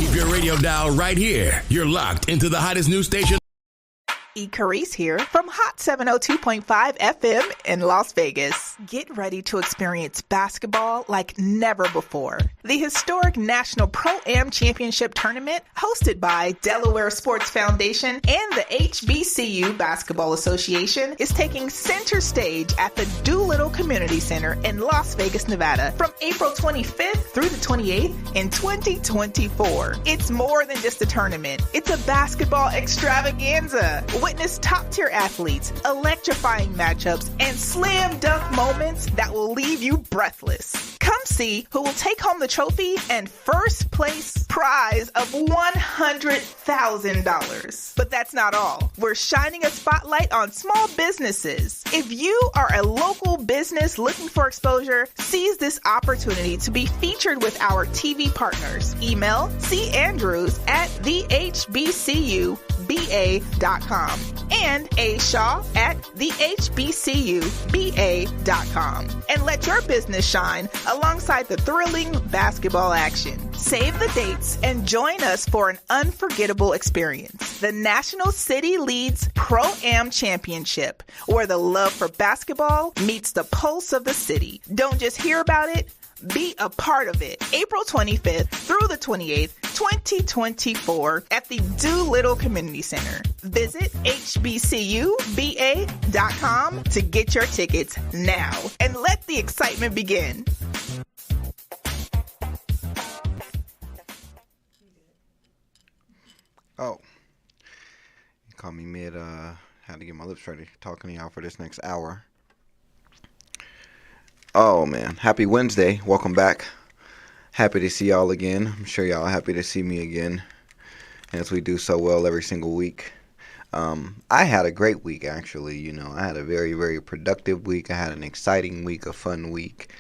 Keep your radio dial right here. You're locked into the hottest news station. Carice here from Hot 702.5 FM in Las Vegas. Get ready to experience basketball like never before. The historic National Pro-Am Championship Tournament, hosted by Delaware Sports Foundation and the HBCU Basketball Association, is taking center stage at the Doolittle Community Center in Las Vegas, Nevada, from April 25th through the 28th in 2024. It's more than just a tournament. It's a basketball extravaganza. Witness top-tier athletes, electrifying matchups, and slam dunk moments that will leave you breathless. Come see who will take home the trophy and first place prize of $100,000. But that's not all. We're shining a spotlight on small businesses. If you are a local business looking for exposure, seize this opportunity to be featured with our TV partners. Email chbcandrews@thehbcuba.com and ashaw@thehbcuba.com, and let your business shine alongside the thrilling basketball action. Save the dates and join us for an unforgettable experience. The National City Leads Pro-Am Championship, where the love for basketball meets the pulse of the city. Don't just hear about it, be a part of it. April 25th through the 28th, 2024 at the Doolittle Community Center. Visit hbcuba.com to get your tickets now and let the excitement begin. Oh, you caught me mid, had to get my lips ready talking to y'all for this next hour. Oh, man. Happy Wednesday. Welcome back. Happy to see y'all again. I'm sure y'all are happy to see me again, as we do so well every single week. I had a great week, actually. You know, I had a very, very productive week. I had an exciting week, a fun week.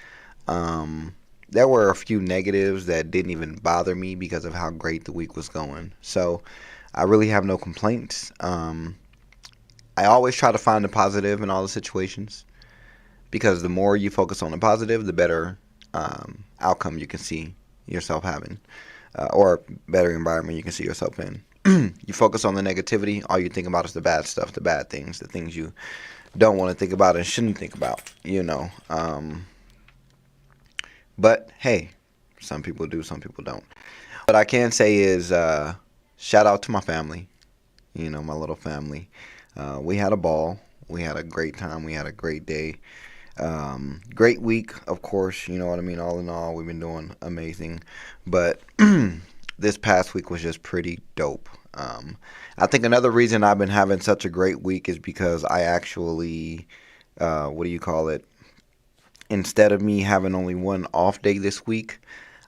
There were a few negatives that didn't even bother me because of how great the week was going. So I really have no complaints. I always try to find the positive in all the situations, because the more you focus on the positive, the better outcome you can see yourself having, or better environment you can see yourself in. You focus on the negativity, all you think about is the bad stuff, the bad things, the things you don't want to think about and shouldn't think about, you know. But, hey, some people do, some people don't. What I can say is shout out to my family, you know, my little family. We had a ball. We had a great time. We had a great day. Great week, of course, you know what I mean? All in all, we've been doing amazing. But this past week was just pretty dope. I think another reason I've been having such a great week is because I actually, instead of me having only one off day this week,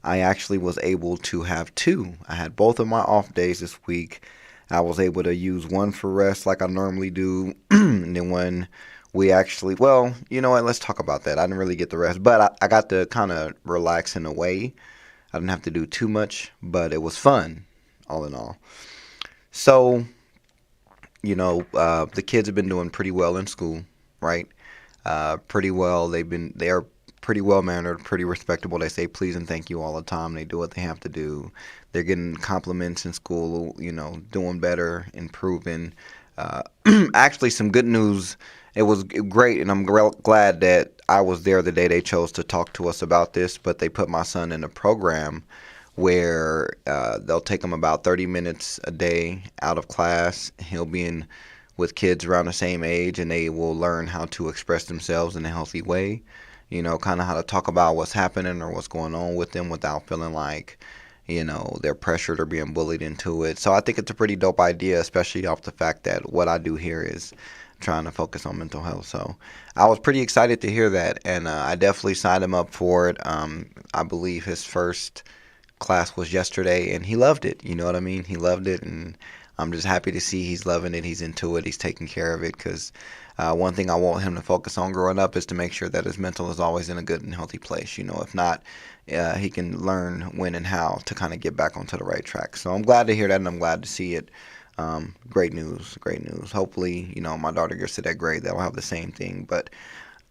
I actually was able to have two. I had both of my off days this week. I was able to use one for rest like I normally do, and then when we actually, well, you know what, let's talk about that. I didn't really get the rest, but I got to kind of relax in a way. I didn't have to do too much, but it was fun, all in all. So, you know, the kids have been doing pretty well in school, right? Pretty well. They are pretty well-mannered, pretty respectable. They say please and thank you all the time. They do what they have to do. They're getting compliments in school, you know, doing better, improving. Actually, some good news. It was great, and I'm glad that I was there the day they chose to talk to us about this, but they put my son in a program where they'll take him about 30 minutes a day out of class. He'll be in with kids around the same age, and they will learn how to express themselves in a healthy way, you know, kind of how to talk about what's happening or what's going on with them without feeling like, you know, they're pressured or being bullied into it. So I think it's a pretty dope idea, especially off the fact that what I do here is trying to focus on mental health. So I was pretty excited to hear that, and I definitely signed him up for it. I believe his first class was yesterday, and he loved it. You know what I mean? He loved it, and I'm just happy to see he's loving it. He's into it. He's taking care of it, because one thing I want him to focus on growing up is to make sure that his mental is always in a good and healthy place. You know, if not, he can learn when and how to kind of get back onto the right track. So I'm glad to hear that, and I'm glad to see it. Great news. Hopefully, you know, my daughter gets to that grade, they'll have the same thing. But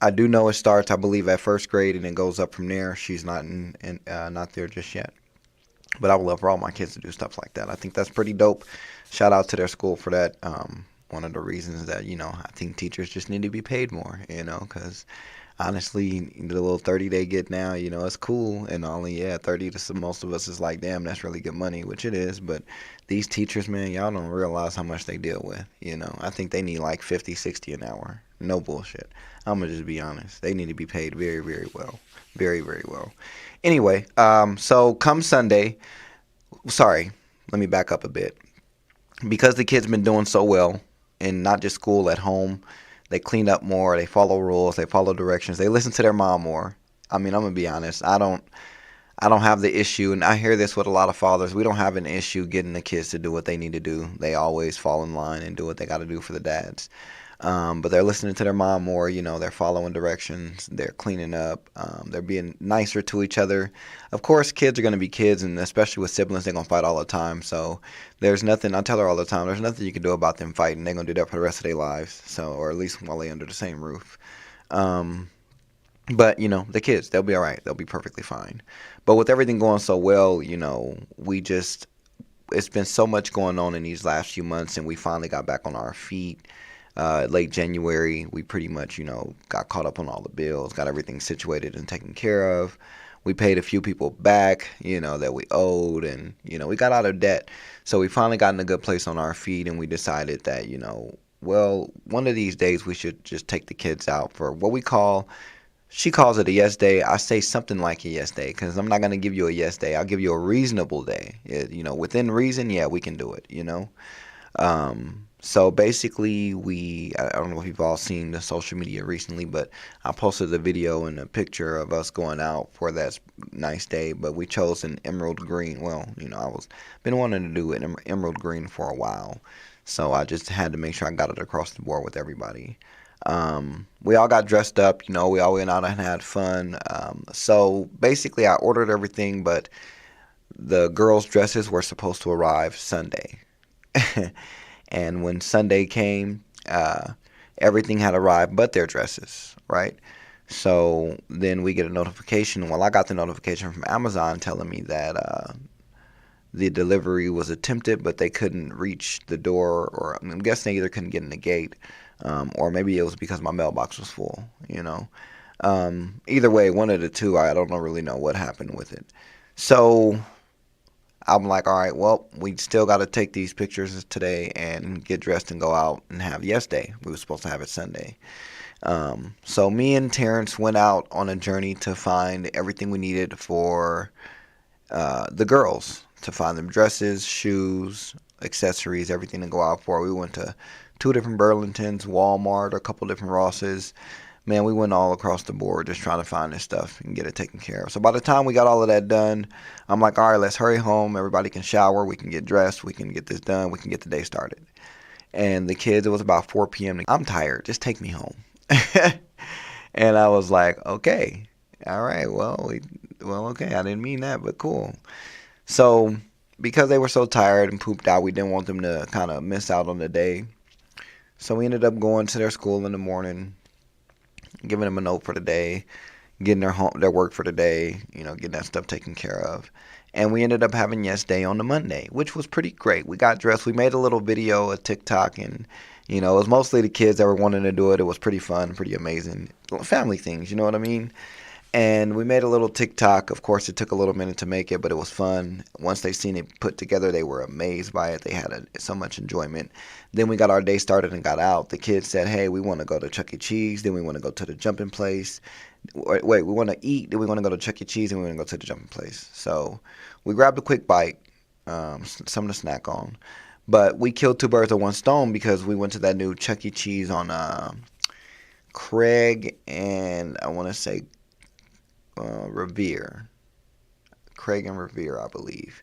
I do know it starts, I believe, at first grade, and it goes up from there. She's not not there just yet. But I would love for all my kids to do stuff like that. I think that's pretty dope. Shout out to their school for that. One of the reasons that, I think teachers just need to be paid more, because honestly, the little 30 they get now, it's cool. And only, 30 to most of us is like, damn, that's really good money, which it is. But these teachers, man, y'all don't realize how much they deal with. I think they need like 50, 60 an hour. No bullshit. I'm going to just be honest. They need to be paid very, very well. Very, very well. Anyway, so come Sunday, sorry, let me back up a bit. Because the kids been doing so well, and not just school, at home, they clean up more, they follow rules, they follow directions, they listen to their mom more. I mean, I'm gonna be honest, I don't have the issue, and I hear this with a lot of fathers. We don't have an issue getting the kids to do what they need to do. They always fall in line and do what they got to do for the dads. But they're listening to their mom more, they're following directions, they're cleaning up, they're being nicer to each other. Of course, kids are going to be kids, and especially with siblings, they're going to fight all the time. So there's nothing, I tell her all the time, there's nothing you can do about them fighting. They're going to do that for the rest of their lives, or at least while they're under the same roof. But, the kids, they'll be all right. They'll be perfectly fine. But with everything going so well, it's been so much going on in these last few months, and we finally got back on our feet. Late January, we pretty much, got caught up on all the bills, got everything situated and taken care of. We paid a few people back, that we owed, and, we got out of debt. So we finally got in a good place on our feet, and we decided that, well, one of these days we should just take the kids out for what she calls it a yes day. I say something like a yes day, because I'm not going to give you a yes day. I'll give you a reasonable day. Within reason, yeah, we can do it, So basically, I don't know if you've all seen the social media recently, but I posted a video and a picture of us going out for that nice day, but we chose an emerald green. Well, been wanting to do an emerald green for a while, so I just had to make sure I got it across the board with everybody. We all got dressed up, we all went out and had fun. So basically, I ordered everything, but the girls' dresses were supposed to arrive Sunday. And when Sunday came, everything had arrived but their dresses, right? So then we get a notification. Well, I got the notification from Amazon telling me that the delivery was attempted, but they couldn't reach the door, or I'm guessing they either couldn't get in the gate, or maybe it was because my mailbox was full, Either way, one of the two, I don't really know what happened with it. So I'm like, all right, well, we still got to take these pictures today and get dressed and go out and have yes day. We were supposed to have it Sunday. So me and Terrence went out on a journey to find everything we needed for the girls, to find them dresses, shoes, accessories, everything to go out for. We went to 2 different Burlingtons, Walmart, a couple different Rosses. Man, we went all across the board just trying to find this stuff and get it taken care of. So by the time we got all of that done, I'm like, all right, let's hurry home. Everybody can shower. We can get dressed. We can get this done. We can get the day started. And the kids, it was about 4 p.m. I'm tired. Just take me home. And I was like, okay. All right. Well, okay. I didn't mean that, but cool. So because they were so tired and pooped out, we didn't want them to kind of miss out on the day. So we ended up going to their school in the morning, giving them a note for the day, getting their work for the day, getting that stuff taken care of. And we ended up having yes day on the Monday, which was pretty great. We got dressed. We made a little video, a TikTok, and, it was mostly the kids that were wanting to do it. It was pretty fun, pretty amazing. Family things, you know what I mean? And we made a little TikTok. Of course, it took a little minute to make it, but it was fun. Once they seen it put together, they were amazed by it. They had so much enjoyment. Then we got our day started and got out. The kids said, hey, we want to go to Chuck E. Cheese. Then we want to go to the jumping place. Wait, we want to eat. Then we want to go to Chuck E. Cheese. And we want to go to the jumping place. So we grabbed a quick bite, something to snack on. But we killed 2 birds with 1 stone because we went to that new Chuck E. Cheese on Craig and I want to say Revere. Craig and Revere, I believe.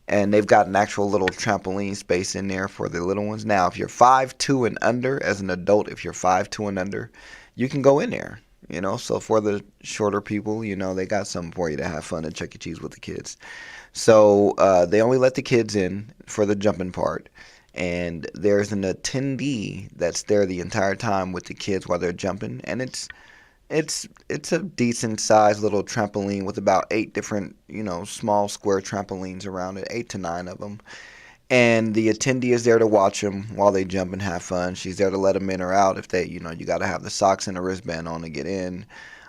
And they've got an actual little trampoline space in there for the little ones. Now, if you're 5'2" and under, as an adult, if you're 5'2" and under, you can go in there. So for the shorter people, they got something for you to have fun at Chuck E. Cheese with the kids. So they only let the kids in for the jumping part. And there's an attendee that's there the entire time with the kids while they're jumping. And it's It's a decent sized little trampoline with about 8 different, small square trampolines around it, 8 to 9 of them. And the attendee is there to watch them while they jump and have fun. She's there to let them in or out if they, you got to have the socks and the wristband on to get in.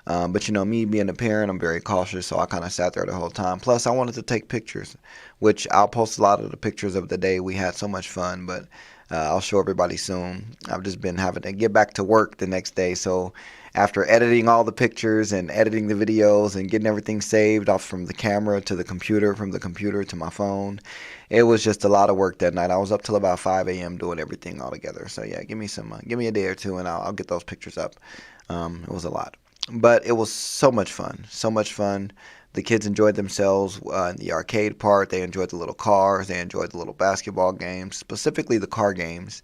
But me being a parent, I'm very cautious, so I kind of sat there the whole time. Plus, I wanted to take pictures, which I'll post a lot of the pictures of the day. We had so much fun, but I'll show everybody soon. I've just been having to get back to work the next day, so after editing all the pictures and editing the videos and getting everything saved off from the camera to the computer, from the computer to my phone, it was just a lot of work that night. I was up till about 5 a.m. doing everything all together. So yeah, give me a day or two and I'll get those pictures up. It was a lot, but it was so much fun, so much fun. The kids enjoyed themselves in the arcade part. They enjoyed the little cars. They enjoyed the little basketball games, specifically the car games.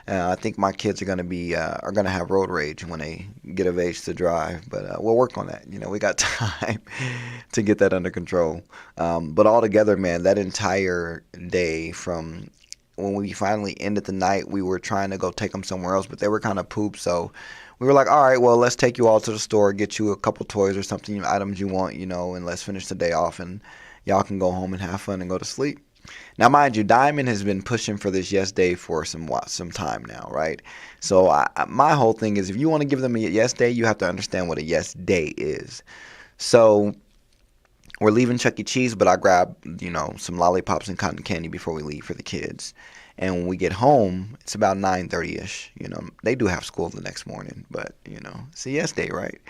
I think my kids are gonna have road rage when they get of age to drive, but we'll work on that. We got time to get that under control. But altogether, man, that entire day from when we finally ended the night, we were trying to go take them somewhere else, but they were kind of pooped, so we were like, all right, well, let's take you all to the store, get you a couple toys or something, items you want, and let's finish the day off, and y'all can go home and have fun and go to sleep. Now, mind you, Diamond has been pushing for this yes day for some time now, right? So my whole thing is if you want to give them a yes day, you have to understand what a yes day is. So we're leaving Chuck E. Cheese, but I grab, some lollipops and cotton candy before we leave for the kids. And when we get home, it's about 9:30ish. They do have school the next morning, but, it's a yes day, right?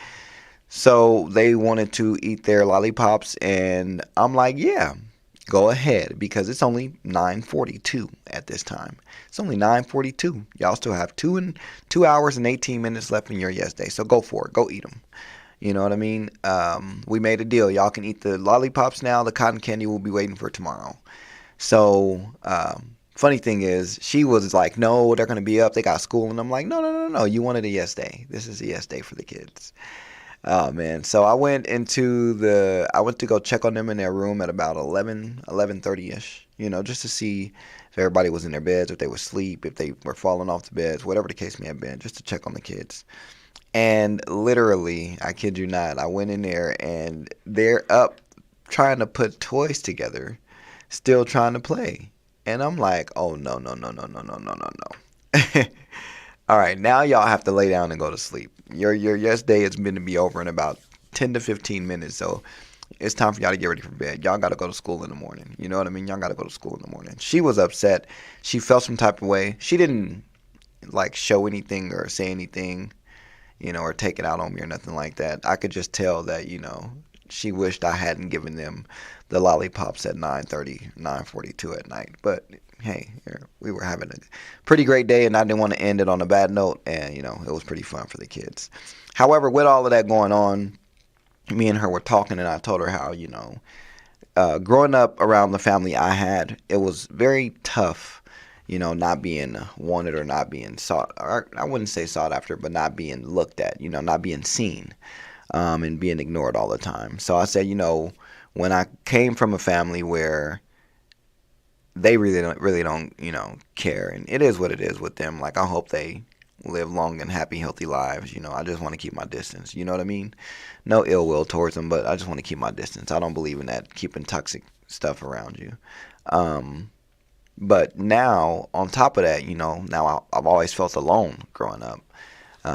So they wanted to eat their lollipops, and I'm like, yeah. Go ahead, because it's only 9:42 at this time. It's only 9:42. Y'all still have 2 hours and 18 minutes left in your yes day, so go for it. Go eat them. You know what I mean? We made a deal. Y'all can eat the lollipops now. The cotton candy will be waiting for tomorrow. So, funny thing is, she was like, no, they're going to be up. They got school. And I'm like, no. You wanted a yes day. This is a yes day for the kids. Oh man, so I went to go check on them in their room at about 11:30ish, just to see if everybody was in their beds, if they were asleep, if they were falling off the beds, whatever the case may have been, just to check on the kids. And literally, I kid you not, I went in there and they're up trying to put toys together, still trying to play. And I'm like, oh no. All right, now y'all have to lay down and go to sleep. Your yes day is meant to be over in about 10 to 15 minutes, so it's time for y'all to get ready for bed. Y'all got to go to school in the morning. You know what I mean? Y'all got to go to school in the morning. She was upset. She felt some type of way. She didn't, show anything or say anything, or take it out on me or nothing like that. I could just tell that, she wished I hadn't given them the lollipops at 9:30, 9:42 at night. But hey, we were having a pretty great day, and I didn't want to end it on a bad note, and, it was pretty fun for the kids. However, with all of that going on, me and her were talking, and I told her how, growing up around the family I had, it was very tough, not being wanted or not being sought, or I wouldn't say sought after, but not being looked at, not being seen, and being ignored all the time. So I said, when I came from a family where they really don't, care, and it is what it is with them. Like, I hope they live long and happy, healthy lives. I just want to keep my distance. You know what I mean? No ill will towards them, but I just want to keep my distance. I don't believe in that, keeping toxic stuff around you. But now, on top of that, now I've always felt alone growing up.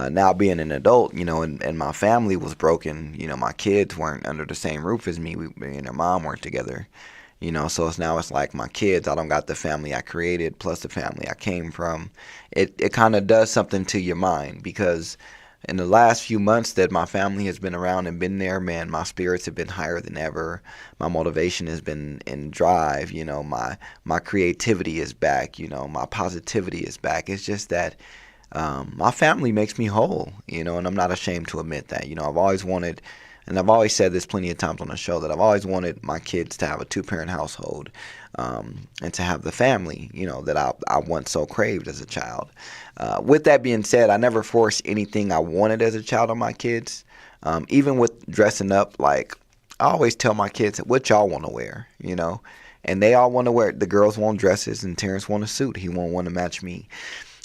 Now being an adult, and my family was broken. My kids weren't under the same roof as me. Me and their mom weren't together. So it's like my kids, I don't got the family I created plus the family I came from. It kind of does something to your mind, because in the last few months that my family has been around and been there, man, my spirits have been higher than ever. My motivation has been in drive. My creativity is back. My positivity is back. It's just that my family makes me whole, and I'm not ashamed to admit that. I've always wanted, and I've always said this plenty of times on the show, that I've always wanted my kids to have a 2-parent household, and to have the family, that I once so craved as a child. With that being said, I never forced anything I wanted as a child on my kids. Even with dressing up, like, I always tell my kids what y'all want to wear, and they all want to wear. The girls want dresses, and Terrence want a suit. He won't want to match me.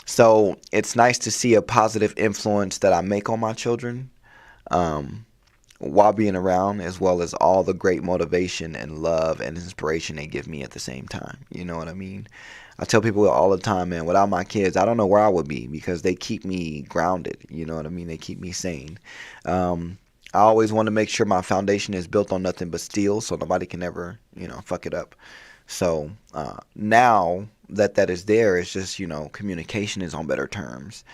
So it's nice to see a positive influence that I make on my children. while being around, as well as all the great motivation and love and inspiration they give me at the same time. You know what I mean? I tell people all the time, man, without my kids, I don't know where I would be, because they keep me grounded. You know what I mean? They keep me sane. I always want to make sure my foundation is built on nothing but steel, so nobody can ever, fuck it up. So now that is there, it's just, communication is on better terms.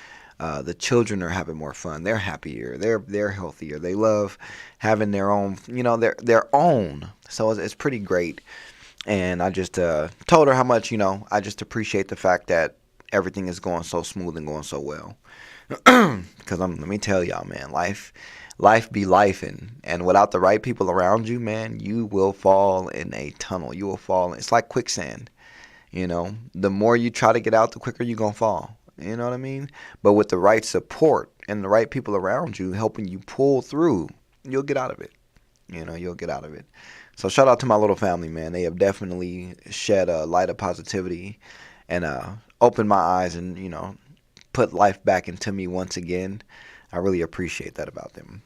The children are having more fun. They're happier. They're healthier. They love having their own, their own. So it's pretty great. And I just told her how much, I just appreciate the fact that everything is going so smooth and going so well. Because let me tell y'all, man, life be life, and without the right people around you, man, you will fall in a tunnel. You will fall. It's like quicksand. The more you try to get out, the quicker you're going to fall. You know what I mean? But with the right support and the right people around you helping you pull through, you'll get out of it. You'll get out of it. So shout out to my little family, man. They have definitely shed a light of positivity and opened my eyes and, put life back into me once again. I really appreciate that about them.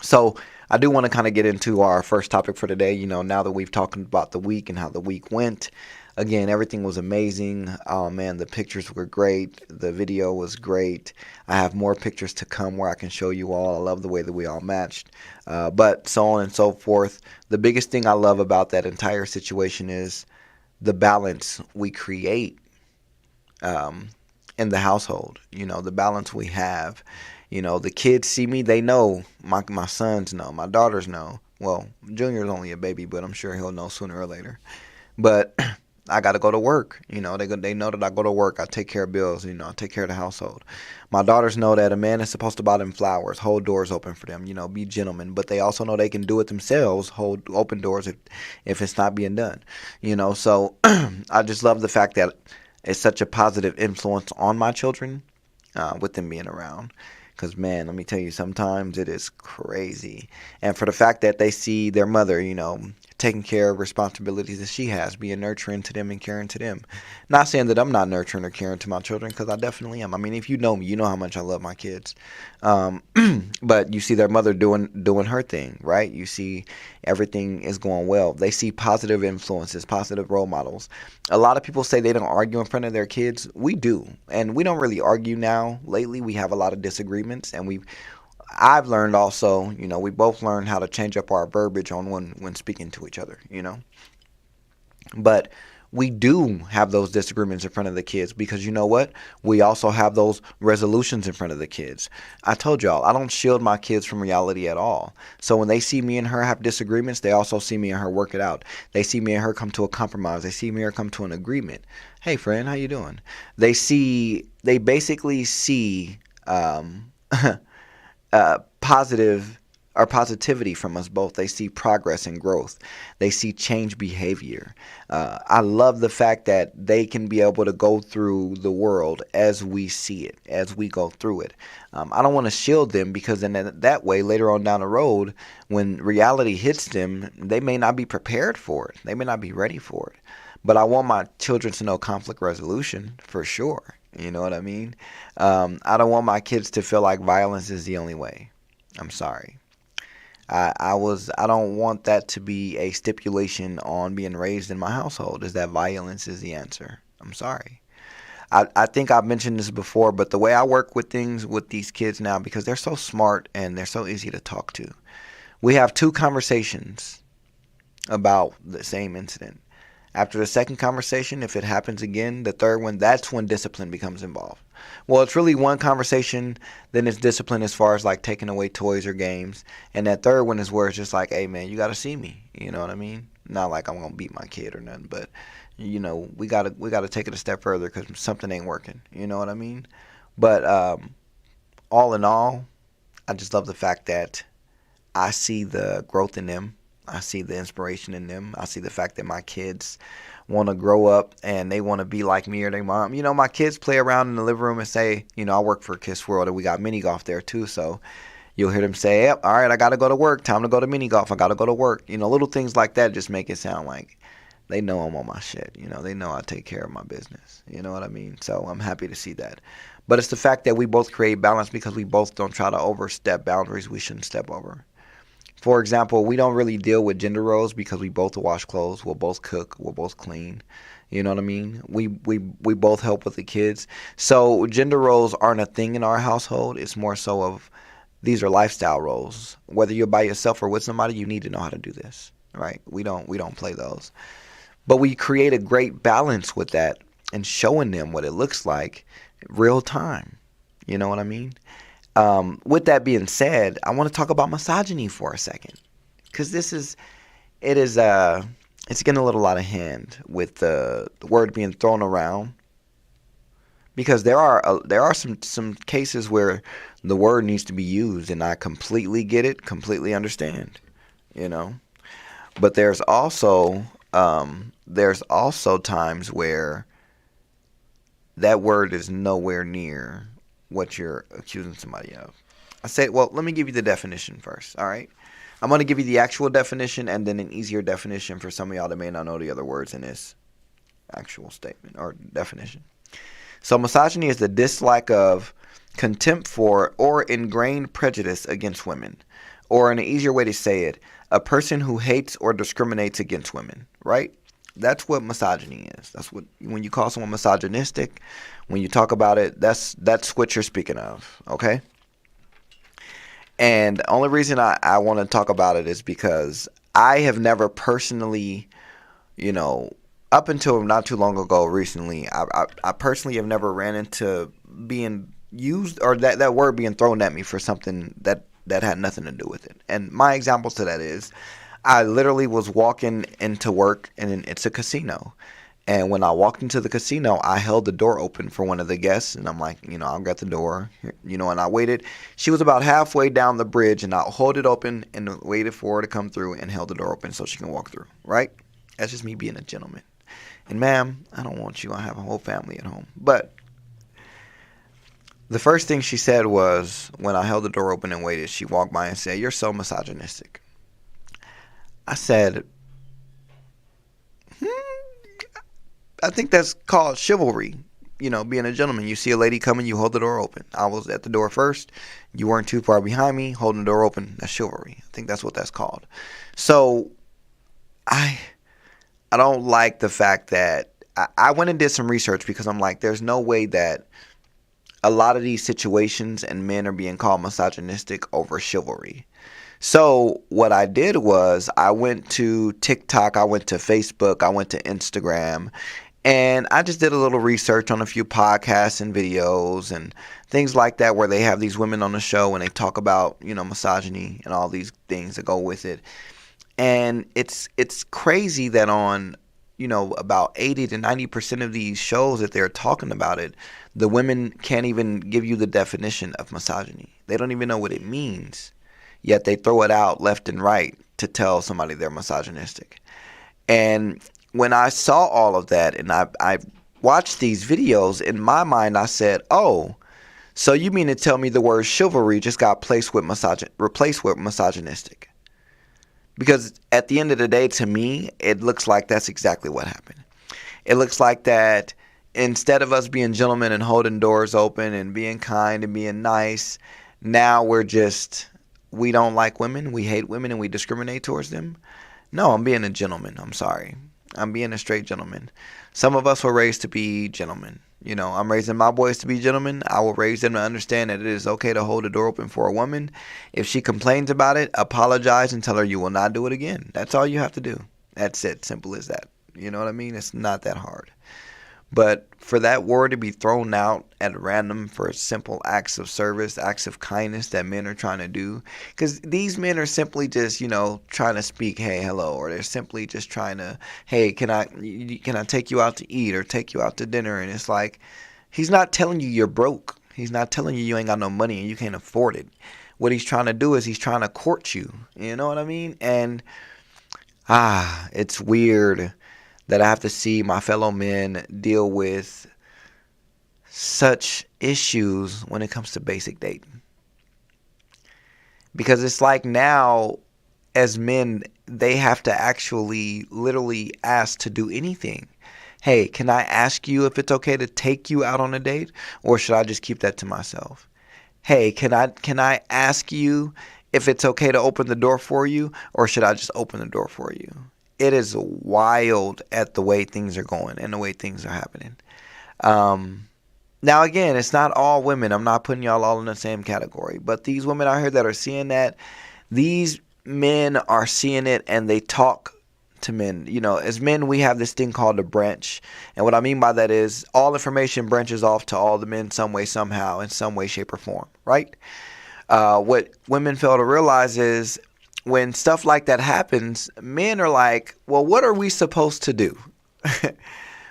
So I do want to kind of get into our first topic for today. Now that we've talked about the week and how the week went, again, everything was amazing. Oh, man, the pictures were great. The video was great. I have more pictures to come where I can show you all. I love the way that we all matched. But so on and so forth. The biggest thing I love about that entire situation is the balance we create in the household. The balance we have. The kids see me. They know. My sons know. My daughters know. Well, Junior's only a baby, but I'm sure he'll know sooner or later. But I got to go to work. They know that I go to work. I take care of bills. I take care of the household. My daughters know that a man is supposed to buy them flowers, hold doors open for them, be gentlemen. But they also know they can do it themselves, hold open doors if it's not being done. So I just love the fact that it's such a positive influence on my children with them being around. Because, man, let me tell you, sometimes it is crazy. And for the fact that they see their mother, taking care of responsibilities that she has, being nurturing to them and caring to them. Not saying that I'm not nurturing or caring to my children, because I definitely am. I mean, if you know me, you know how much I love my kids. But you see their mother doing her thing, right? You see everything is going well. They see positive influences, positive role models. A lot of people say they don't argue in front of their kids. We do. And we don't really argue now. Lately, we have a lot of disagreements, and I've learned also, we both learned how to change up our verbiage on when speaking to each other, But we do have those disagreements in front of the kids, because you know what? We also have those resolutions in front of the kids. I told y'all, I don't shield my kids from reality at all. So when they see me and her have disagreements, they also see me and her work it out. They see me and her come to a compromise. They see me and her come to an agreement. Hey, friend, how you doing? They basically see positivity from us both. They see progress and growth. They see change behavior. I love the fact that they can be able to go through the world as we see it, as we go through it. I don't want to shield them, because in that way, later on down the road, when reality hits them, they may not be prepared for it. They may not be ready for it. But I want my children to know conflict resolution for sure. You know what I mean? I don't want my kids to feel like violence is the only way. I'm sorry. I don't want that to be a stipulation on being raised in my household, is that violence is the answer. I'm sorry. I think I've mentioned this before, but the way I work with things with these kids now, because they're so smart and they're so easy to talk to, we have 2 conversations about the same incident. After the second conversation, if it happens again, the third one, that's when discipline becomes involved. Well, it's really one conversation, then it's discipline as far as like taking away toys or games. And that third one is where it's just like, hey, man, you got to see me. You know what I mean? Not like I'm going to beat my kid or nothing, but, we got to take it a step further, because something ain't working. You know what I mean? But all in all, I just love the fact that I see the growth in them. I see the inspiration in them. I see the fact that my kids want to grow up and they want to be like me or their mom. My kids play around in the living room and say, I work for Kiss World and we got mini golf there too. So you'll hear them say, yep, all right, I got to go to work. Time to go to mini golf. I got to go to work. Little things like that just make it sound like They know I'm on my shit. They know I take care of my business. You know what I mean? So I'm happy to see that. But it's the fact that we both create balance because we both don't try to overstep boundaries we shouldn't step over. For example, we don't really deal with gender roles because we both wash clothes, we'll both cook, we'll both clean. You know what I mean? We both help with the kids. So gender roles aren't a thing in our household. It's more so of these are lifestyle roles. Whether you're by yourself or with somebody, you need to know how to do this, right? We don't play those. But we create a great balance with that and showing them what it looks like real time. You know what I mean? With that being said, I want to talk about misogyny for a second, because it's getting a little out of hand with the word being thrown around. Because there are some cases where the word needs to be used, and I completely get it, completely understand, But there's also times where that word is nowhere near what you're accusing somebody of. I say, well, let me give you the definition first, all right? I'm going to give you the actual definition and then an easier definition for some of y'all that may not know the other words in this actual statement or definition. So misogyny is the dislike of, contempt for, or ingrained prejudice against women. Or in an easier way to say it, a person who hates or discriminates against women, right? That's what misogyny is. That's what, when you call someone misogynistic, when you talk about it, that's what you're speaking of, okay? And the only reason I want to talk about it is because I have never personally, up until not too long ago recently, I personally have never ran into being used or that word being thrown at me for something that had nothing to do with it. And my examples to that is, I literally was walking into work, and it's a casino. And when I walked into the casino, I held the door open for one of the guests, and I'm like, I'll get the door, and I waited. She was about halfway down the bridge, and I hold it open and waited for her to come through and held the door open so she can walk through, right? That's just me being a gentleman. And ma'am, I don't want you. I have a whole family at home. But the first thing she said was, when I held the door open and waited, she walked by and said, "You're so misogynistic." I said, I think that's called chivalry, being a gentleman. You see a lady coming, you hold the door open. I was at the door first. You weren't too far behind me, holding the door open. That's chivalry. I think that's what that's called. So I don't like the fact that I went and did some research, because I'm like, there's no way that a lot of these situations and men are being called misogynistic over chivalry. So what I did was I went to TikTok, I went to Facebook, I went to Instagram, and I just did a little research on a few podcasts and videos and things like that, where they have these women on the show and they talk about, misogyny and all these things that go with it. And it's crazy that on, about 80 to 90% of these shows that they're talking about it, the women can't even give you the definition of misogyny. They don't even know what it means. Yet they throw it out left and right to tell somebody they're misogynistic. And when I saw all of that and I watched these videos, in my mind I said, oh, so you mean to tell me the word chivalry just got replaced with misogynistic? Because at the end of the day, to me, it looks like that's exactly what happened. It looks like that instead of us being gentlemen and holding doors open and being kind and being nice, now we don't like women, we hate women, and we discriminate towards them. No, I'm being a gentleman. I'm sorry. I'm being a straight gentleman. Some of us were raised to be gentlemen. I'm raising my boys to be gentlemen. I will raise them to understand that it is okay to hold the door open for a woman. If she complains about it, apologize and tell her you will not do it again. That's all you have to do. That's it. Simple as that. You know what I mean? It's not that hard. But for that word to be thrown out at random for simple acts of service, acts of kindness that men are trying to do, because these men are simply just, trying to speak, hey, hello, or they're simply just trying to, hey, can I take you out to eat or take you out to dinner? And it's like, he's not telling you you're broke. He's not telling you you ain't got no money and you can't afford it. What he's trying to do is he's trying to court you. You know what I mean? And it's weird that I have to see my fellow men deal with such issues when it comes to basic dating. Because it's like now, as men, they have to actually literally ask to do anything. Hey, can I ask you if it's okay to take you out on a date, or should I just keep that to myself? Hey, can I ask you if it's okay to open the door for you, or should I just open the door for you? It is wild at the way things are going and the way things are happening. Now again, it's not all women. I'm not putting y'all all in the same category, but these women out here that are seeing that, these men are seeing it and they talk to men. As men, we have this thing called a branch. And what I mean by that is all information branches off to all the men some way, somehow, in some way, shape, or form, right? What women fail to realize is when stuff like that happens, men are like, well, what are we supposed to do?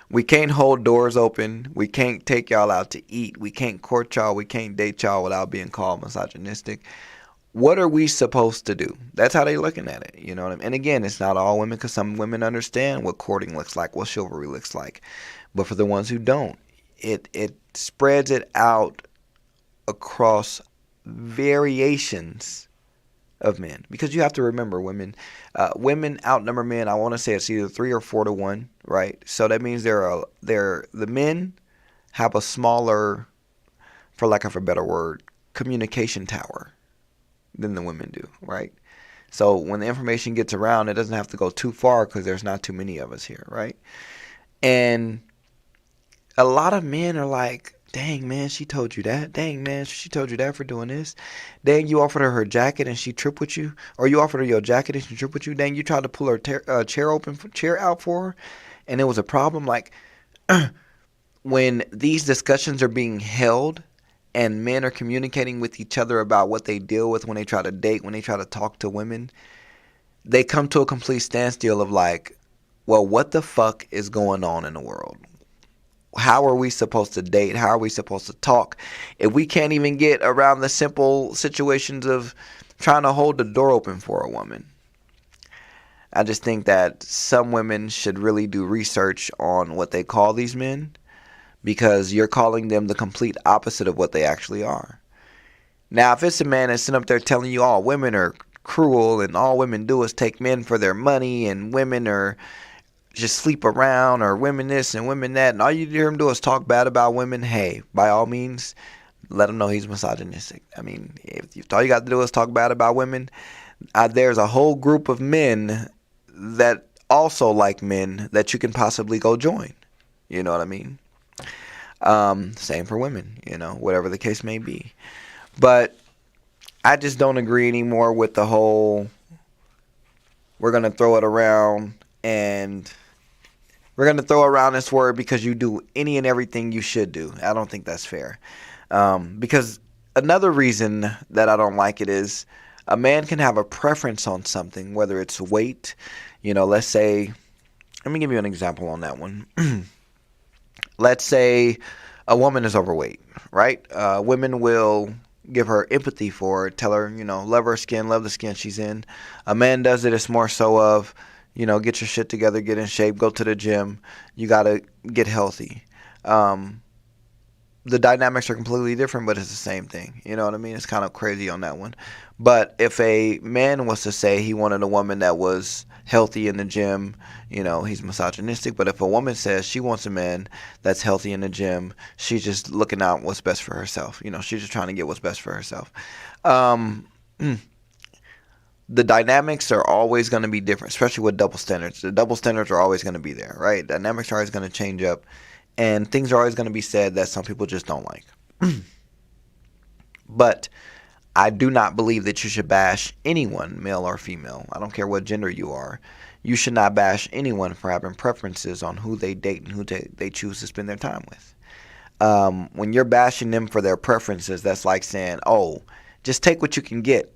We can't hold doors open. We can't take y'all out to eat. We can't court y'all. We can't date y'all without being called misogynistic. What are we supposed to do? That's how they're looking at it. You know what I mean? And again, it's not all women, because some women understand what courting looks like, what chivalry looks like. But for the ones who don't, it spreads it out across variations of men, because you have to remember, women outnumber men. I want to say it's either 3 or 4 to 1, right? So that means the men have a smaller, for lack of a better word, communication tower than the women do, right? So when the information gets around, it doesn't have to go too far because there's not too many of us here, right? And a lot of men are like, dang, man, she told you that. Dang, man, she told you that for doing this. Dang, you offered her jacket and she tripped with you. Or you offered her your jacket and she tripped with you. Dang, you tried to pull her chair out for her and it was a problem. Like, when these discussions are being held and men are communicating with each other about what they deal with when they try to date, when they try to talk to women, they come to a complete standstill of like, well, what the fuck is going on in the world? How are we supposed to date? How are we supposed to talk if we can't even get around the simple situations of trying to hold the door open for a woman? I just think that some women should really do research on what they call these men, because you're calling them the complete opposite of what they actually are. Now, if it's a man that's sitting up there telling you all women are cruel and all women do is take men for their money and women are just sleep around, or women this and women that, and all you hear him do is talk bad about women, hey, by all means, let him know he's misogynistic. I mean, if all you got to do is talk bad about women, there's a whole group of men that also like men that you can possibly go join. You know what I mean? Same for women, whatever the case may be. But I just don't agree anymore with the whole, we're going to throw it around and we're going to throw around this word because you do any and everything you should do. I don't think that's fair. Because another reason that I don't like it is a man can have a preference on something, whether it's weight. Let's say, let me give you an example on that one. Let's say a woman is overweight, right? Women will give her empathy for her, tell her, love her skin, love the skin she's in. A man does it, it's more so of, get your shit together, get in shape, go to the gym. You got to get healthy. The dynamics are completely different, but it's the same thing. You know what I mean? It's kind of crazy on that one. But if a man was to say he wanted a woman that was healthy in the gym, he's misogynistic. But if a woman says she wants a man that's healthy in the gym, she's just looking out what's best for herself. She's just trying to get what's best for herself. The dynamics are always going to be different, especially with double standards. The double standards are always going to be there, right? Dynamics are always going to change up, and things are always going to be said that some people just don't like. But I do not believe that you should bash anyone, male or female. I don't care what gender you are. You should not bash anyone for having preferences on who they date and who they choose to spend their time with. When you're bashing them for their preferences, that's like saying, oh, just take what you can get.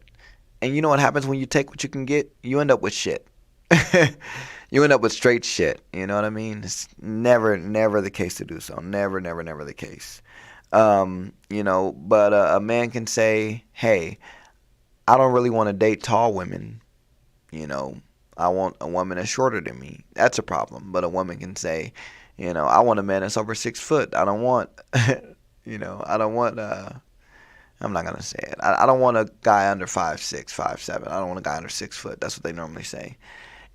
And you know what happens when you take what you can get? You end up with shit. You end up with straight shit. You know what I mean? It's never the case to do so. Never the case. But a man can say, hey, I don't really want to date tall women. I want a woman that's shorter than me. That's a problem. But a woman can say, I want a man that's over 6 foot. I don't want, I'm not gonna say it. I don't want a guy under 5'6", 5'7". I don't want a guy under 6 foot. That's what they normally say.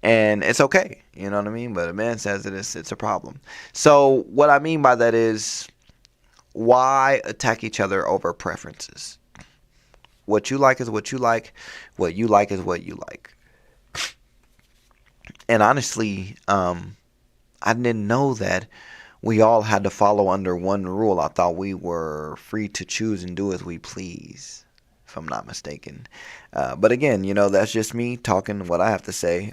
And it's okay, you know what I mean? But a man says it's a problem. So what I mean by that is, why attack each other over preferences? What you like is what you like. What you like is what you like. And honestly, I didn't know that we all had to follow under one rule. I thought we were free to choose and do as we please, if I'm not mistaken. But again, that's just me talking what I have to say.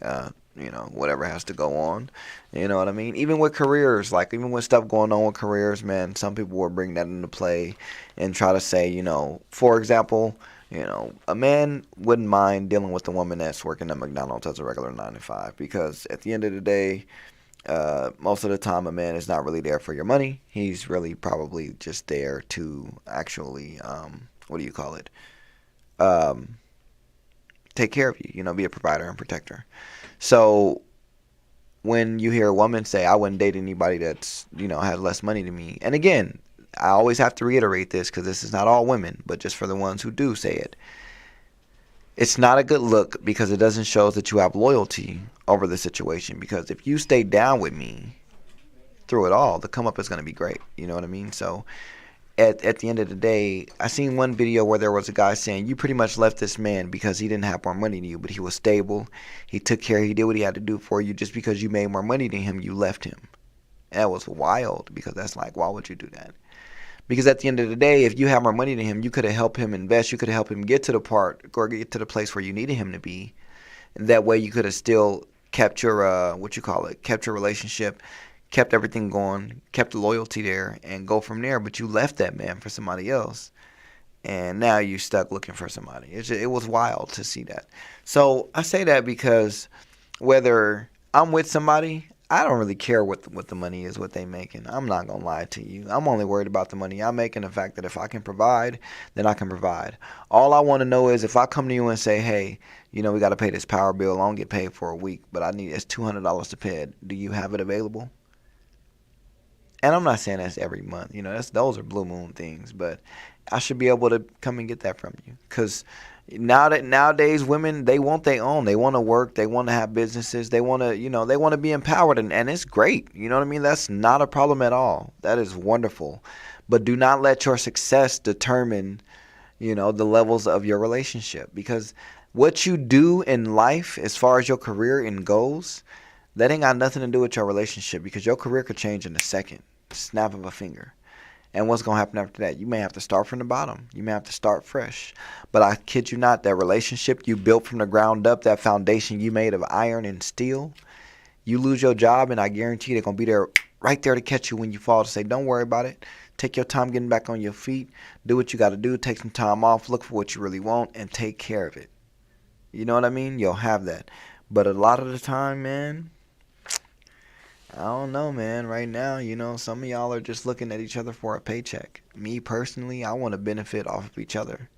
Whatever has to go on. You know what I mean? Even with careers, like even with stuff going on with careers, man, some people will bring that into play and try to say, for example, a man wouldn't mind dealing with a woman that's working at McDonald's as a regular 9 to 5, because at the end of the day, most of the time a man is not really there for your money. He's really probably just there to actually, take care of you, be a provider and protector. So when you hear a woman say, I wouldn't date anybody that's, had less money than me. And again, I always have to reiterate this because this is not all women, but just for the ones who do say it. It's not a good look because it doesn't show that you have loyalty over the situation. Because if you stay down with me through it all, the come up is going to be great. You know what I mean? So at the end of the day, I seen one video where there was a guy saying, you pretty much left this man because he didn't have more money than you, but he was stable. He took care. He did what he had to do for you. Just because you made more money than him, you left him. And that was wild, because that's like, why would you do that? Because at the end of the day, if you have more money than him, you could have helped him invest. You could have helped him get to the part or get to the place where you needed him to be. And that way you could have still kept your, kept your relationship, kept everything going, kept the loyalty there, and go from there. But you left that man for somebody else, and now you're stuck looking for somebody. It was wild to see that. So I say that because whether I'm with somebody, I don't really care what the money is, what they making. I'm not going to lie to you. I'm only worried about the money I'm making, the fact that if I can provide, then I can provide. All I want to know is if I come to you and say, hey, we got to pay this power bill. I don't get paid for a week, but it's $200 to pay it. Do you have it available? And I'm not saying that's every month. Those are blue moon things, but I should be able to come and get that from you. Because nowadays women, they want their own. They want to work. They want to have businesses. They want to, they want to be empowered, and it's great. You know what I mean? That's not a problem at all. That is wonderful. But do not let your success determine, the levels of your relationship. Because what you do in life, as far as your career and goals, that ain't got nothing to do with your relationship, because your career could change in a second, snap of a finger. And what's going to happen after that? You may have to start from the bottom. You may have to start fresh. But I kid you not, that relationship you built from the ground up, that foundation you made of iron and steel, you lose your job, and I guarantee they're going to be there, right there to catch you when you fall, to say, don't worry about it. Take your time getting back on your feet. Do what you got to do. Take some time off. Look for what you really want and take care of it. You know what I mean? You'll have that. But a lot of the time, man, I don't know, man. Right now, some of y'all are just looking at each other for a paycheck. Me, personally, I want to benefit off of each other.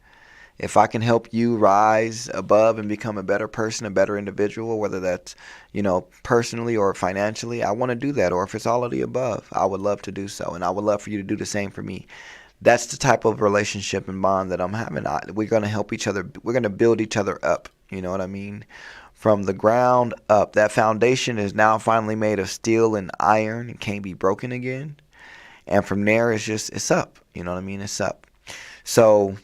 If I can help you rise above and become a better person, a better individual, whether that's, personally or financially, I want to do that. Or if it's all of the above, I would love to do so. And I would love for you to do the same for me. That's the type of relationship and bond that I'm having. We're going to help each other. We're going to build each other up. You know what I mean? From the ground up. That foundation is now finally made of steel and iron and can't be broken again. And from there, it's up. You know what I mean? It's up. So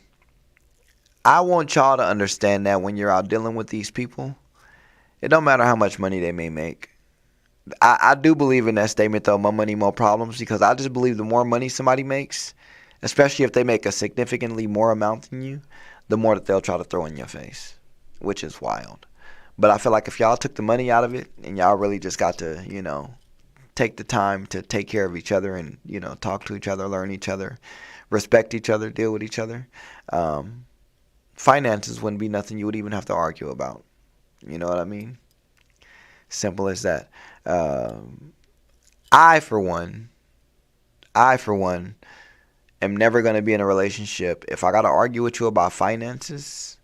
I want y'all to understand that when you're out dealing with these people, it don't matter how much money they may make. I do believe in that statement, though, more money, more problems, because I just believe the more money somebody makes, especially if they make a significantly more amount than you, the more that they'll try to throw in your face, which is wild. But I feel like if y'all took the money out of it and y'all really just got to, take the time to take care of each other and, talk to each other, learn each other, respect each other, deal with each other, finances wouldn't be nothing you would even have to argue about. You know what I mean? Simple as that. I, for one, am never going to be in a relationship if I got to argue with you about finances.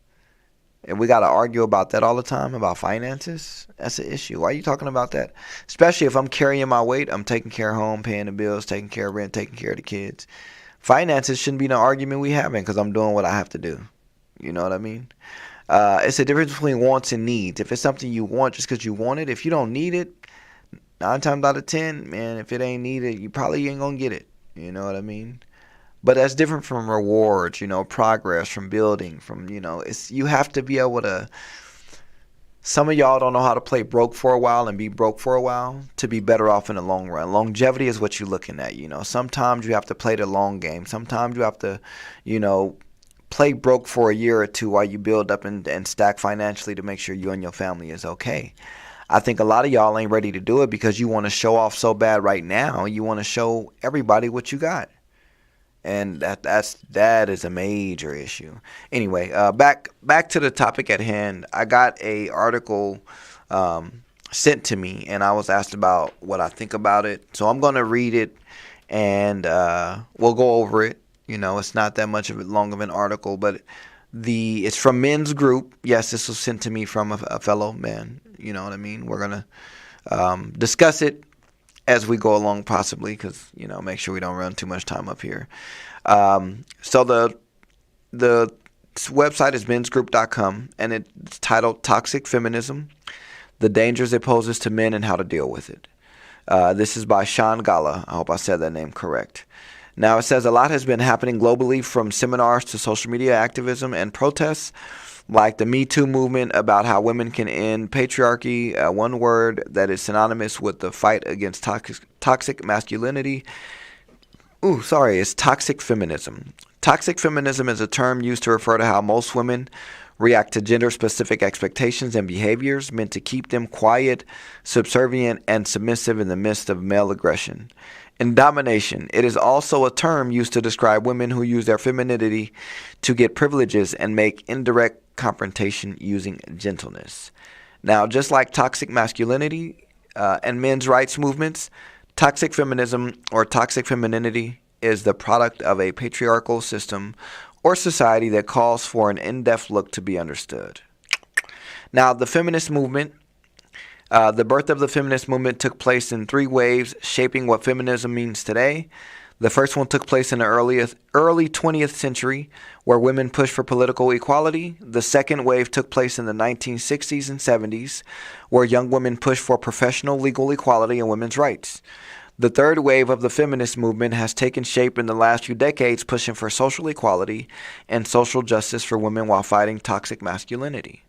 And we got to argue about that all the time, about finances. That's an issue. Why are you talking about that? Especially if I'm carrying my weight, I'm taking care of home, paying the bills, taking care of rent, taking care of the kids. finances shouldn't be no argument we having because I'm doing what I have to do. You know what I mean? It's a difference between wants and needs. If it's something you want just because you want it, if you don't need it, 9 times out of 10, man, if it ain't needed, you probably ain't gonna get it. You know what I mean? But that's different from rewards, progress, from building, from, it's, you have to be able to. Some of y'all don't know how to play broke for a while and be broke for a while to be better off in the long run. Longevity is what you're looking at. Sometimes you have to play the long game. Sometimes you have to, play broke for a year or two while you build up and stack financially to make sure you and your family is okay. I think a lot of y'all ain't ready to do it because you want to show off so bad right now. You want to show everybody what you got. And that is a major issue. Anyway, back to the topic at hand. I got a article sent to me, and I was asked about what I think about it. So I'm going to read it, and we'll go over it. It's not that much of long of an article, but it's from Men's Group. Yes, this was sent to me from a fellow man. You know what I mean? We're going to discuss it as we go along, possibly, because, make sure we don't run too much time up here. So the website is mensgroup.com, and it's titled Toxic Feminism, The Dangers It Poses to Men and How to Deal with It. This is by Sean Gala. I hope I said that name correct. Now, it says a lot has been happening globally, from seminars to social media activism and protests, like the Me Too movement about how women can end patriarchy, one word that is synonymous with the fight against toxic masculinity. It's toxic feminism. Toxic feminism is a term used to refer to how most women react to gender-specific expectations and behaviors meant to keep them quiet, subservient, and submissive in the midst of male aggression and domination. It is also a term used to describe women who use their femininity to get privileges and make indirect confrontation using gentleness. Now, just like toxic masculinity and men's rights movements, toxic feminism or toxic femininity is the product of a patriarchal system or society that calls for an in-depth look to be understood. Now, the feminist movement, the birth of the feminist movement took place in 3 waves, shaping what feminism means today. The first one took place in the early 20th century, where women pushed for political equality. The second wave took place in the 1960s and 70s, where young women pushed for professional legal equality and women's rights. The third wave of the feminist movement has taken shape in the last few decades, pushing for social equality and social justice for women while fighting toxic masculinity.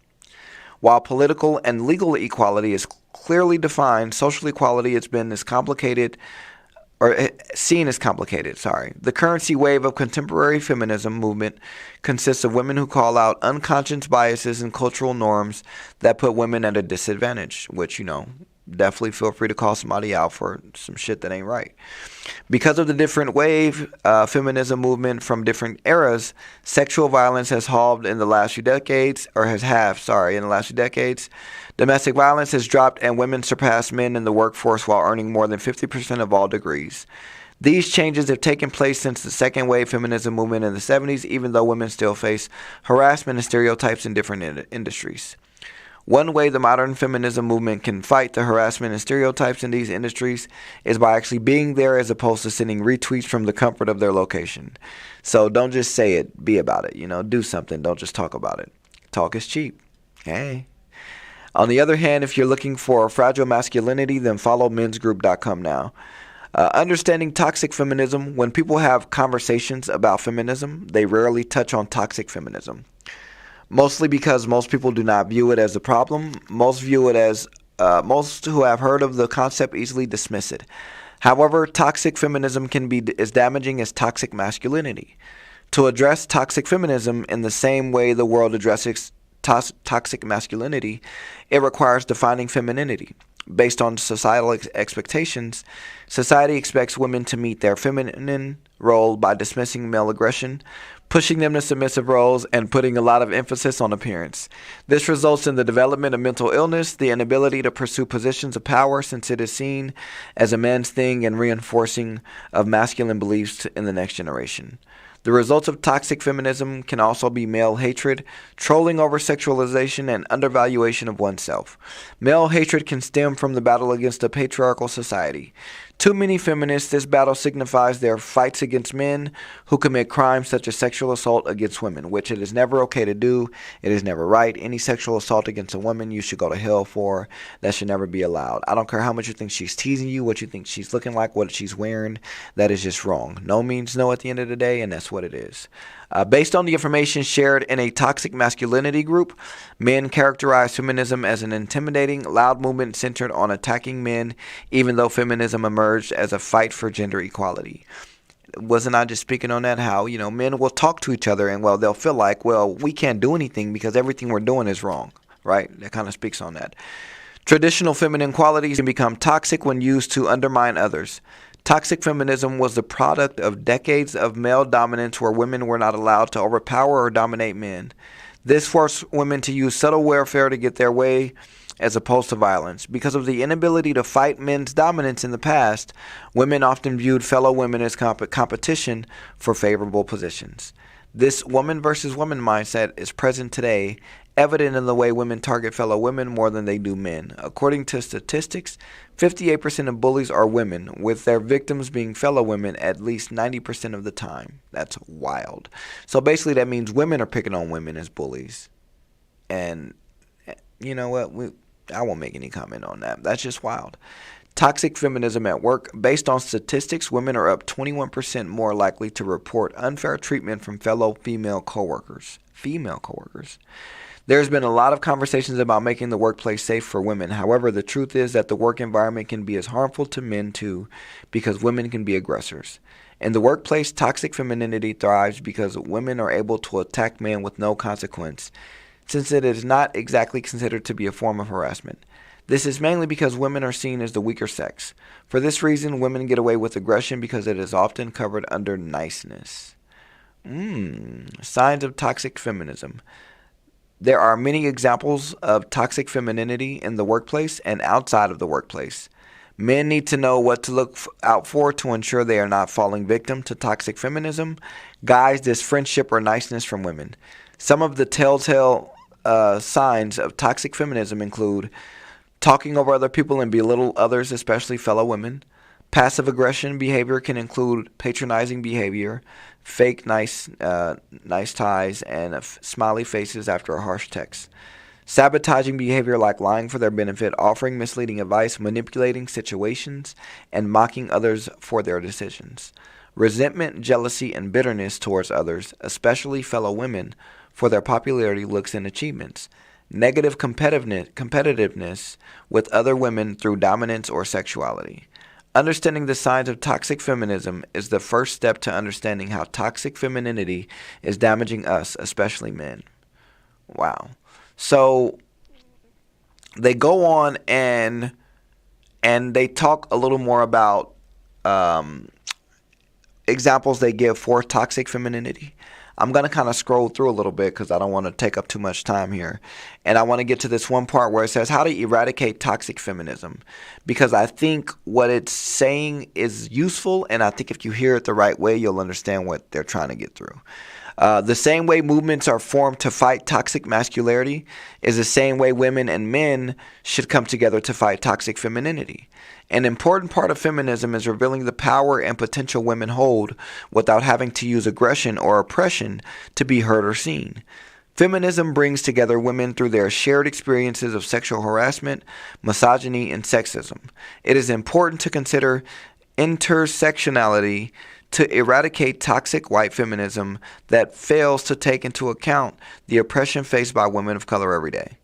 While political and legal equality is clearly defined, social equality has been seen as complicated. The currency wave of contemporary feminism movement consists of women who call out unconscious biases and cultural norms that put women at a disadvantage, which, definitely feel free to call somebody out for some shit that ain't right. Because of the different wave feminism movement from different eras, sexual violence has halved in the last few decades, Domestic violence has dropped, and women surpass men in the workforce while earning more than 50% of all degrees. These changes have taken place since the second wave feminism movement in the 70s, even though women still face harassment and stereotypes in different industries. One way the modern feminism movement can fight the harassment and stereotypes in these industries is by actually being there, as opposed to sending retweets from the comfort of their location. So don't just say it, be about it. Do something, don't just talk about it. Talk is cheap. Hey. On the other hand, if you're looking for fragile masculinity, then follow mensgroup.com now. Understanding toxic feminism. When people have conversations about feminism, they rarely touch on toxic feminism. Mostly because most people do not view it as a problem. Most view it as, most who have heard of the concept easily dismiss it. However, toxic feminism can be as damaging as toxic masculinity. To address toxic feminism in the same way the world addresses toxic masculinity, it requires defining femininity. Based on societal expectations, society expects women to meet their feminine role by dismissing male aggression, pushing them to submissive roles, and putting a lot of emphasis on appearance. This results in the development of mental illness, the inability to pursue positions of power since it is seen as a man's thing, and reinforcing of masculine beliefs in the next generation. The results of toxic feminism can also be male hatred, trolling over sexualization, and undervaluation of oneself. Male hatred can stem from the battle against a patriarchal society. To many feminists, this battle signifies their fights against men who commit crimes such as sexual assault against women, which it is never okay to do. It is never right. Any sexual assault against a woman, you should go to hell for. That should never be allowed. I don't care how much you think she's teasing you, what you think she's looking like, what she's wearing. That is just wrong. No means no at the end of the day, and that's what it is. Based on the information shared in a toxic masculinity group, men characterize feminism as an intimidating, loud movement centered on attacking men, even though feminism emerged as a fight for gender equality. Wasn't I just speaking on that? How, men will talk to each other and, they'll feel like, we can't do anything because everything we're doing is wrong, right? That kind of speaks on that. Traditional feminine qualities can become toxic when used to undermine others. Toxic feminism was the product of decades of male dominance where women were not allowed to overpower or dominate men. This forced women to use subtle warfare to get their way as opposed to violence. Because of the inability to fight men's dominance in the past, women often viewed fellow women as competition for favorable positions. This woman versus woman mindset is present today, evident in the way women target fellow women more than they do men. According to statistics, 58% of bullies are women, with their victims being fellow women at least 90% of the time. That's wild. So basically that means women are picking on women as bullies. And you know what? I won't make any comment on that. That's just wild. Toxic feminism at work. Based on statistics, women are up 21% more likely to report unfair treatment from fellow female coworkers. There's been a lot of conversations about making the workplace safe for women. However, the truth is that the work environment can be as harmful to men too, because women can be aggressors. In the workplace, toxic femininity thrives because women are able to attack men with no consequence, since it is not exactly considered to be a form of harassment. This is mainly because women are seen as the weaker sex. For this reason, women get away with aggression because it is often covered under niceness. Signs of toxic feminism. There are many examples of toxic femininity in the workplace and outside of the workplace. Men need to know what to look out for to ensure they are not falling victim to toxic feminism. Guys, this friendship or niceness from women. Some of the telltale signs of toxic feminism include talking over other people and belittle others, especially fellow women. Passive aggression behavior can include patronizing behavior, fake nice ties, and smiley faces after a harsh text. Sabotaging behavior like lying for their benefit, offering misleading advice, manipulating situations, and mocking others for their decisions. Resentment, jealousy, and bitterness towards others, especially fellow women, for their popularity, looks, and achievements. Negative competitiveness with other women through dominance or sexuality. Understanding the signs of toxic feminism is the first step to understanding how toxic femininity is damaging us, especially men. Wow. So they go on and they talk a little more about examples they give for toxic femininity. I'm going to kind of scroll through a little bit because I don't want to take up too much time here. And I want to get to this one part where it says how to eradicate toxic feminism, because I think what it's saying is useful, and I think if you hear it the right way, you'll understand what they're trying to get through. The same way movements are formed to fight toxic masculinity is the same way women and men should come together to fight toxic femininity. An important part of feminism is revealing the power and potential women hold without having to use aggression or oppression to be heard or seen. Feminism brings together women through their shared experiences of sexual harassment, misogyny, and sexism. It is important to consider intersectionality to eradicate toxic white feminism that fails to take into account the oppression faced by women of color every day.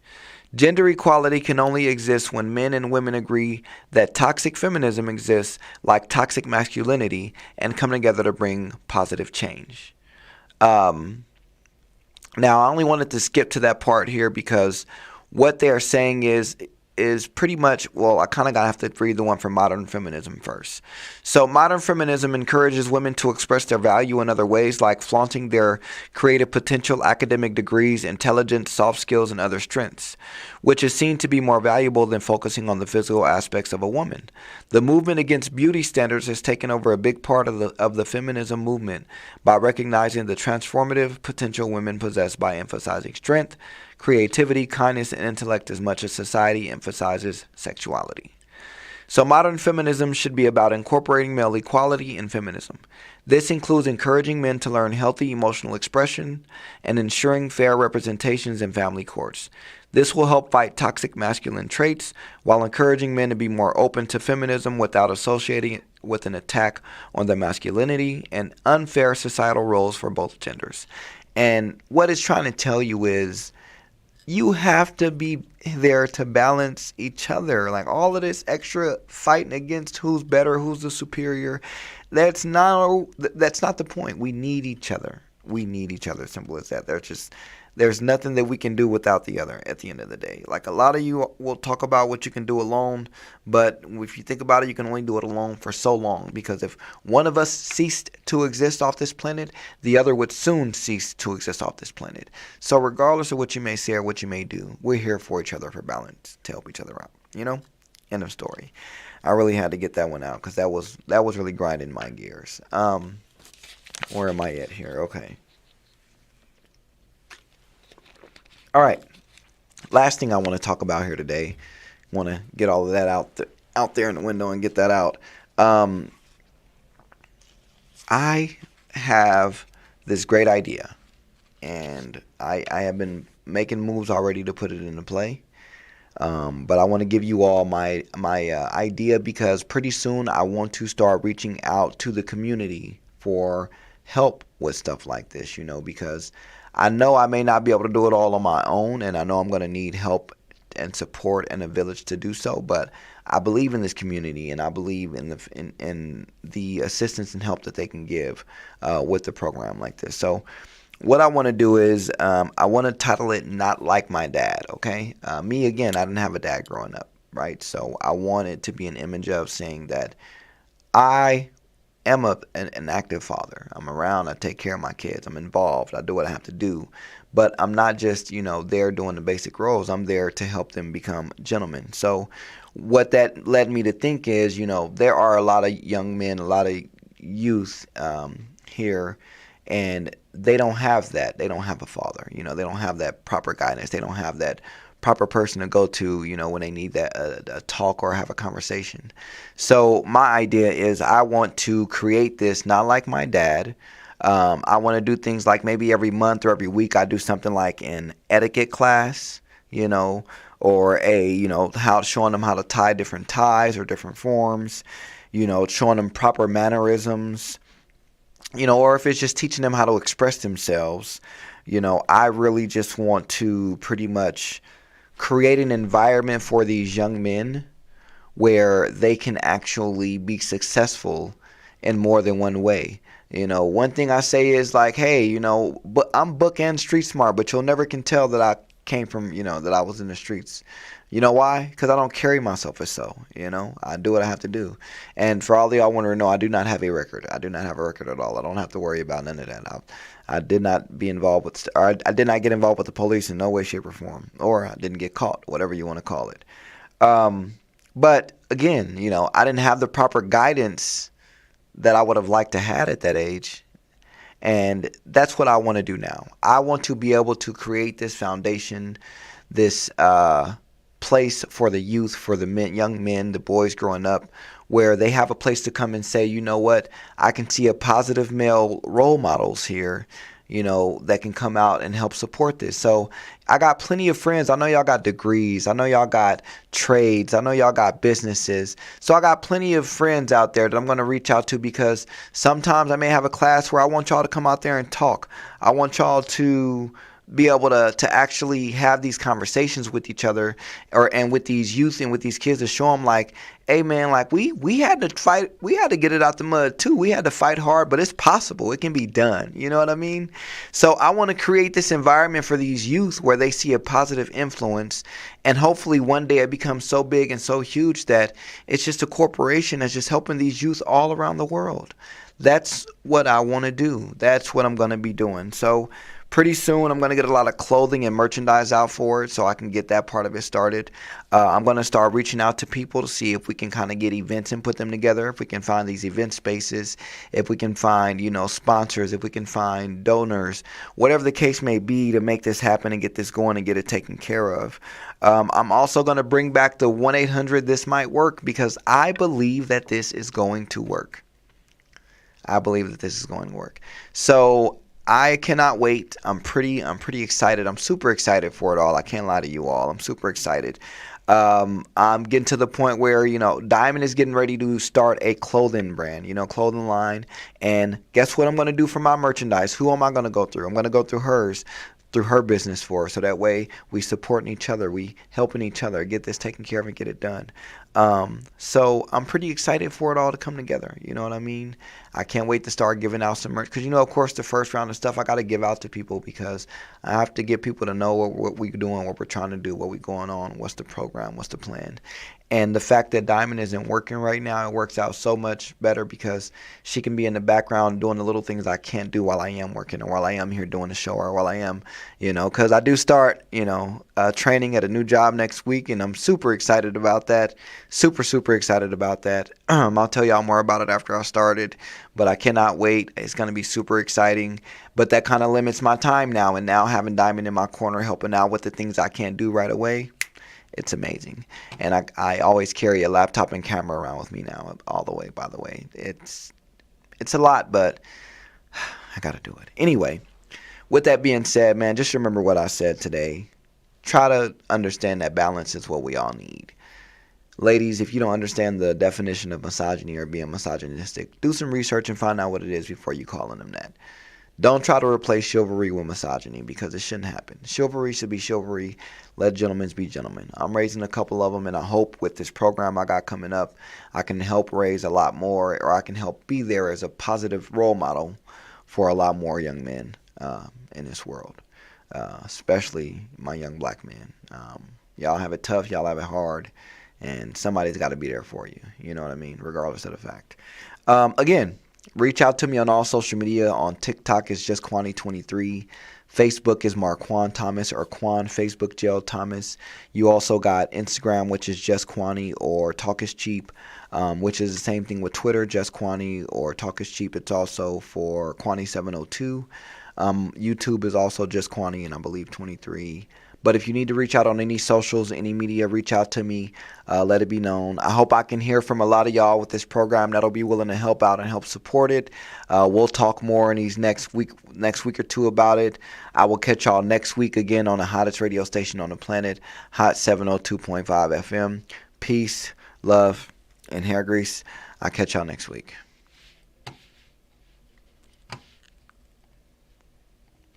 Gender equality can only exist when men and women agree that toxic feminism exists like toxic masculinity and come together to bring positive change. Now, I only wanted to skip to that part here because what they're saying is is pretty much, well, I kind of gotta have to read the one from modern feminism first. So modern feminism encourages women to express their value in other ways, like flaunting their creative potential, academic degrees, intelligence, soft skills, and other strengths, which is seen to be more valuable than focusing on the physical aspects of a woman. The movement against beauty standards has taken over a big part of the feminism movement by recognizing the transformative potential women possess by emphasizing strength, creativity, kindness, and intellect as much as society emphasizes sexuality. So modern feminism should be about incorporating male equality in feminism. This includes encouraging men to learn healthy emotional expression and ensuring fair representations in family courts. This will help fight toxic masculine traits while encouraging men to be more open to feminism without associating it with an attack on their masculinity and unfair societal roles for both genders. And what it's trying to tell you is you have to be there to balance each other. Like all of this extra fighting against who's better, who's the superior, that's not the point. We need each other. We need each other. Simple as that. There's nothing that we can do without the other at the end of the day. Like a lot of you will talk about what you can do alone, but if you think about it, you can only do it alone for so long, because if one of us ceased to exist off this planet, the other would soon cease to exist off this planet. So regardless of what you may say or what you may do, we're here for each other, for balance, to help each other out, End of story. I really had to get that one out because that was really grinding my gears. Where am I at here? Okay. All right, last thing I want to talk about here today, want to get all of that out there in the window and get that out. I have this great idea, and I have been making moves already to put it into play. But I want to give you all my idea, because pretty soon I want to start reaching out to the community for help with stuff like this, because I know I may not be able to do it all on my own, and I know I'm going to need help and support and a village to do so, but I believe in this community, and I believe in the assistance and help that they can give with the program like this. So what I want to do is I want to title it Not Like My Dad, okay? Me, again, I didn't have a dad growing up, right? So I want it to be an image of saying that I am an active father. I'm around. I take care of my kids. I'm involved. I do what I have to do. But I'm not just, there doing the basic roles. I'm there to help them become gentlemen. So what that led me to think is, there are a lot of young men, a lot of youth here, and they don't have that. They don't have a father. They don't have that proper guidance. They don't have that proper person to go to, when they need that a talk or have a conversation. So my idea is I want to create this Not Like My Dad. I want to do things like maybe every month or every week I do something like an etiquette class, or showing them how to tie different ties or different forms, showing them proper mannerisms, or if it's just teaching them how to express themselves. I really just want to pretty much create an environment for these young men where they can actually be successful in more than one way. One thing I say is like, hey, but I'm book and street smart, but you'll never can tell that I came from, that I was in the streets. You know why? Because I don't carry myself as so, I do what I have to do. And for all of y'all want to know, I do not have a record. I do not have a record at all. I don't have to worry about none of that. I did not be involved with, or I did not get involved with the police in no way, shape, or form, or I didn't get caught, whatever you want to call it. But again, I didn't have the proper guidance that I would have liked to had at that age. And that's what I want to do now. I want to be able to create this foundation, this place for the youth, for the men, young men, the boys growing up, where they have a place to come and say, you know what, I can see a positive male role models here, that can come out and help support this. So I got plenty of friends. I know y'all got degrees. I know y'all got trades. I know y'all got businesses. So I got plenty of friends out there that I'm going to reach out to, because sometimes I may have a class where I want y'all to come out there and talk. I want y'all to be able to actually have these conversations with each other and with these youth and with these kids to show them like, hey man, like we had to fight, we had to get it out the mud too. We had to fight hard, but it's possible. It can be done. You know what I mean? So I want to create this environment for these youth where they see a positive influence, and hopefully one day it becomes so big and so huge that it's just a corporation that's just helping these youth all around the world. That's what I want to do. That's what I'm going to be doing. So pretty soon I'm going to get a lot of clothing and merchandise out for it so I can get that part of it started. I'm going to start reaching out to people to see if we can kind of get events and put them together, if we can find these event spaces, if we can find, sponsors, if we can find donors, whatever the case may be to make this happen and get this going and get it taken care of. I'm also going to bring back the 1-800 This Might Work, because I believe that this is going to work. I believe that this is going to work. So I cannot wait. I'm pretty excited. I'm super excited for it all. I can't lie to you all. I'm super excited. I'm getting to the point where, Diamond is getting ready to start a clothing brand, clothing line. And guess what I'm going to do for my merchandise? Who am I going to go through? I'm going to go through hers, through her business for her. So that way we supporting each other. We helping each other get this taken care of and get it done. So I'm pretty excited for it all to come together. You know what I mean? I can't wait to start giving out some merch, because of course the first round of stuff I got to give out to people, because I have to get people to know what we're doing, what we're trying to do, what we're going on, what's the program, what's the plan. And the fact that Diamond isn't working right now, it works out so much better, because she can be in the background doing the little things I can't do while I am working, or while I am here doing the show, or while I am, because I do start, training at a new job next week, and I'm super excited about that. Super excited about that. I'll tell y'all more about it after I started, but I cannot wait. It's going to be super exciting, but that kind of limits my time now, and now having Diamond in my corner helping out with the things I can't do right away, it's amazing. And I always carry a laptop and camera around with me now, all the way, by the way. It's a lot, but I got to do it. Anyway, with that being said, man, just remember what I said today. Try to understand that balance is what we all need. Ladies, if you don't understand the definition of misogyny or being misogynistic, do some research and find out what it is before you calling them that. Don't try to replace chivalry with misogyny, because it shouldn't happen. Chivalry should be chivalry. Let gentlemen be gentlemen. I'm raising a couple of them, and I hope with this program I got coming up, I can help raise a lot more, or I can help be there as a positive role model for a lot more young men in this world, especially my young black men. Y'all have it tough. Y'all have it hard. And somebody's got to be there for you. You know what I mean? Regardless of the fact. Again, reach out to me on all social media. On TikTok is Juss Quanni 23. Facebook is Marquan Thomas, or Quan Facebook Jail Thomas. You also got Instagram, which is Juss Quanni, or Talk is Cheap, which is the same thing with Twitter, Juss Quanni, or Talk is Cheap. It's also for Quanni 702. YouTube is also Juss Quanni, and I believe 23. But if you need to reach out on any socials, any media, reach out to me. Let it be known. I hope I can hear from a lot of y'all with this program that'll be willing to help out and help support it. We'll talk more in these next week or two about it. I will catch y'all next week again on the hottest radio station on the planet, Hot 702.5 FM. Peace, love, and hair grease. I'll catch y'all next week.